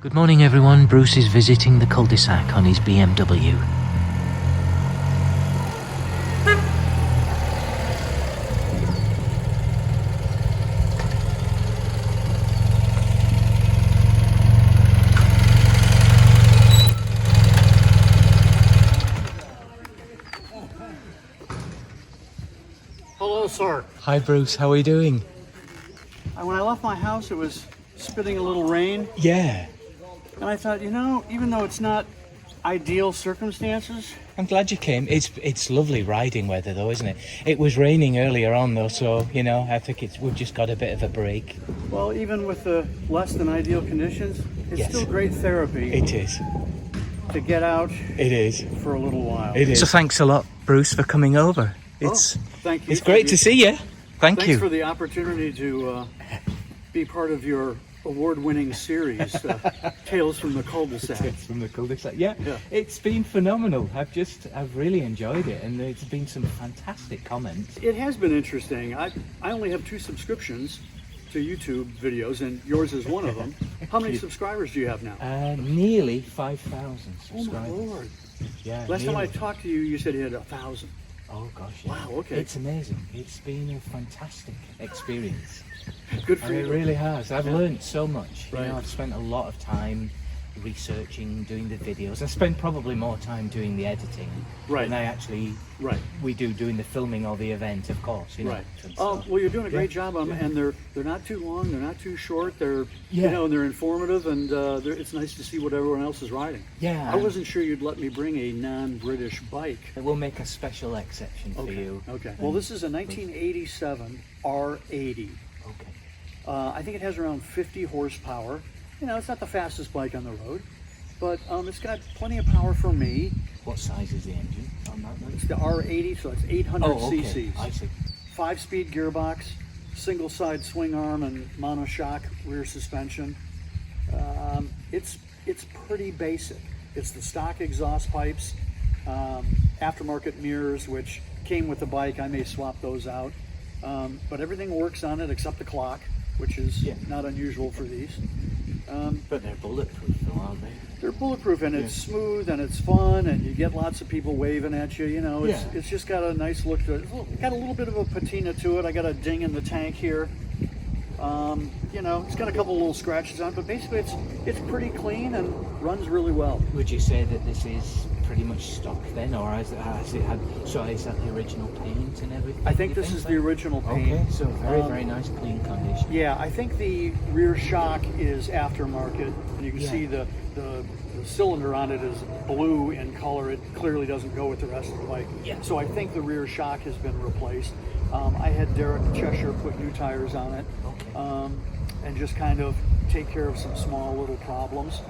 Good morning everyone, Bruce is visiting the cul-de-sac on his BMW. Hello, sir. Hi Bruce, how are you doing? When I left my house, it was spitting a little rain, Yeah, and I thought, even though it's not ideal circumstances, I'm glad you came. It's lovely riding weather though, isn't it? It was raining earlier on though, so I think we've just got a bit of a break. well, even with the less than ideal conditions, it's Yes. still great therapy It is. to get out It is. for a little while. It is. So thanks a lot, Bruce, for coming over. Thank you. It's great to see you. Thanks Thanks for the opportunity to be part of your award-winning series, Tales from the Cul-de-sac. From the cul-de-sac. Yeah, Yeah. it's been phenomenal. I've really enjoyed it, and there's been some fantastic comments. It has been interesting. I only have 2 subscriptions to YouTube videos, and yours is one of them. How many subscribers do you have now? Nearly 5,000 Oh my subscribers. Lord. Yeah. Last time I nearly. talked to you, you said you had 1,000. Oh gosh. Yeah. Wow, okay. It's amazing. It's been a fantastic experience. Good for And you. it really has. I've learned so much. Right. I've spent a lot of time researching, doing the videos. I spend probably more time doing the editing Right. than I actually Right, doing the filming or the event, of course. right. And Oh, so- well, you're doing a great Yeah, job, and they're not too long, they're not too short, they're Yeah. and they're informative, and it's nice to see what everyone else is riding. Yeah. I wasn't sure you'd let me bring a non-British bike. We'll make a special exception for you. Okay. Well, this is a 1987 R80. Okay. I think it has around 50 horsepower. It's not the fastest bike on the road, but it's got plenty of power for me. What size is the engine on that one? It's the R80, so it's 800 Oh, okay. cc's. I see. 5-speed gearbox, single side swing arm and monoshock rear suspension. It's pretty basic. It's the stock exhaust pipes, aftermarket mirrors, which came with the bike. I may swap those out, but everything works on it except the clock, which is not unusual for these. But they're bulletproof though, aren't they? They're bulletproof, and it's smooth, and it's fun, and you get lots of people waving at you. It's just got a nice look to it. It's got a little bit of a patina to it. I got a ding in the tank here. It's got a couple little scratches on it, but basically it's pretty clean and runs really well. Would you say that this is pretty much stock then, or has it had? So is that the original paint and everything? I think you this is then? the original paint. Okay, so very nice, clean condition. Yeah, I think the rear shock is aftermarket, and you can see the cylinder on it is blue in color. It clearly doesn't go with the rest of the bike. Yeah. So I think the rear shock has been replaced. I had Derek Cheshire put new tires on it, and just kind of take care of some small little problems.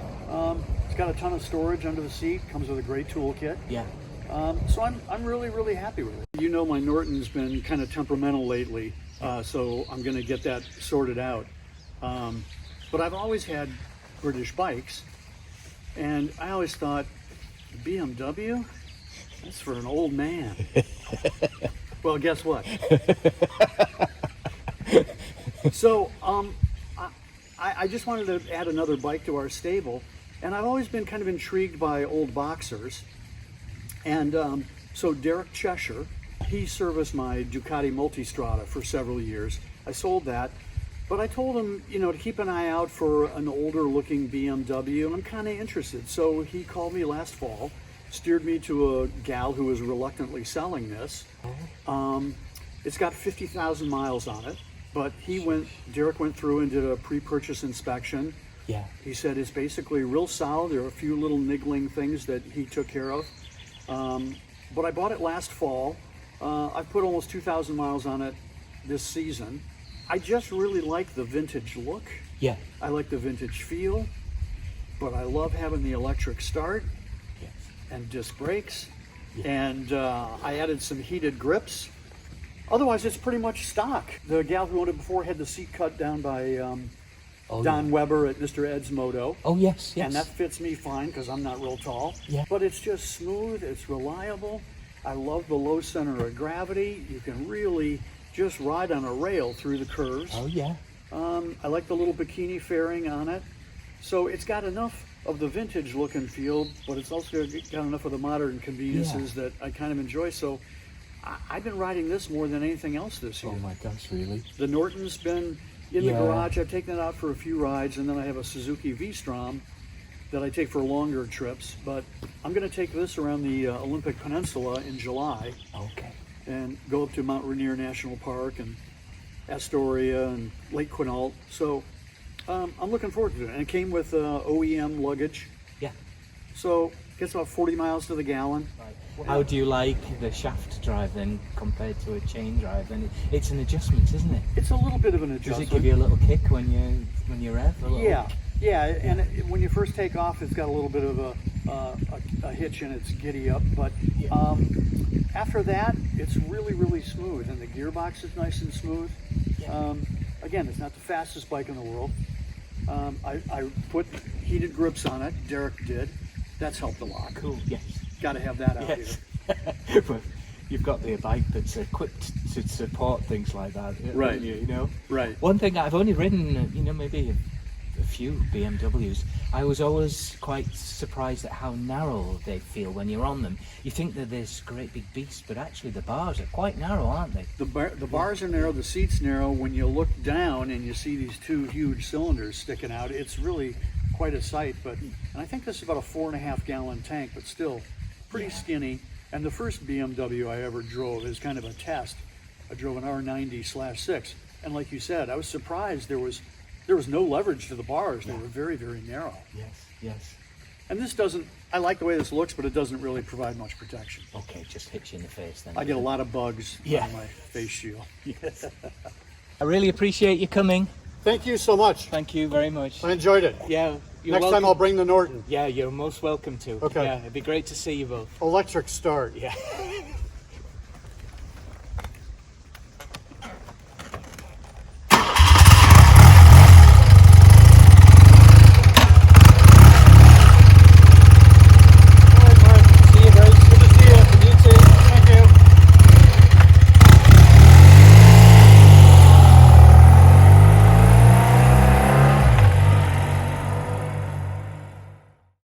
It's got a ton of storage under the seat. Comes with a great toolkit. Yeah. So I'm really happy with it. My Norton's been kind of temperamental lately, so I'm going to get that sorted out. But I've always had British bikes, and I always thought, BMW? That's for an old man. Well, guess what? So I just wanted to add another bike to our stable, and I've always been kind of intrigued by old Boxers. And so Derek Cheshire, he serviced my Ducati Multistrada for several years. I sold that, but I told him, to keep an eye out for an older looking BMW, and I'm kind of interested. So he called me last fall, steered me to a gal who was reluctantly selling this. It's got 50,000 miles on it, but Derek went through and did a pre-purchase inspection. Yeah. He said it's basically real solid. There are a few little niggling things that he took care of. But I bought it last fall. I've put almost 2,000 miles on it this season. I just really like the vintage look. Yeah. I like the vintage feel, but I love having the electric start and disc brakes. And I added some heated grips. Otherwise, it's pretty much stock. The gal who owned it before had the seat cut down by Don Weber at Mr. Ed's Moto. Oh yes. And that fits me fine because I'm not real tall. Yeah. But it's just smooth, it's reliable. I love the low center of gravity. You can really just ride on a rail through the curves. Oh yeah. I like the little bikini fairing on it. So it's got enough of the vintage look and feel, but it's also got enough of the modern conveniences that I kind of enjoy. So I've been riding this more than anything else this year. Oh my gosh, really? The Norton's been in the garage. I've taken it out for a few rides, and then I have a Suzuki V-Strom that I take for longer trips. But I'm going to take this around the Olympic Peninsula in July. Okay. And go up to Mount Rainier National Park and Astoria and Lake Quinault. So I'm looking forward to it. And it came with OEM luggage. Yeah. So it gets about 40 miles to the gallon. Right. How do you like the shaft drive then compared to a chain drive? And it's an adjustment, isn't it? It's a little bit of an adjustment. Does it give you a little kick when you rev? Yeah, and when you first take off, it's got a little bit of a hitch and it's giddy up. But after that, it's really, really smooth, and the gearbox is nice and smooth. Again, it's not the fastest bike in the world. I put heated grips on it. Derek did. That's helped a lot. Cool. Yes. Got to have that out here. But you've got the bike that's equipped to support things like that, Right. haven't you know? Right. One thing I've only ridden, maybe a few BMWs. I was always quite surprised at how narrow they feel when you're on them. You think they're this great big beast, but actually the bars are quite narrow, aren't they? The bars are narrow, the seat's narrow. When you look down and you see these two huge cylinders sticking out, it's really quite a sight. And I think this is about a 4.5 gallon tank, but still pretty skinny. And the first BMW I ever drove is kind of a test. I drove an R90/6, and like you said, I was surprised there was no leverage to the bars. They were very, very narrow. Yes. And this doesn't, I like the way this looks, but it doesn't really provide much protection. Okay, just hits you in the face then. I get a lot of bugs on my face shield. Yes. I really appreciate you coming. Thank you so much. Thank you very much. I enjoyed it. Yeah. Next time I'll bring the Norton. Yeah, you're most welcome to. Okay. Yeah, it'd be great to see you both. Electric start. Yeah.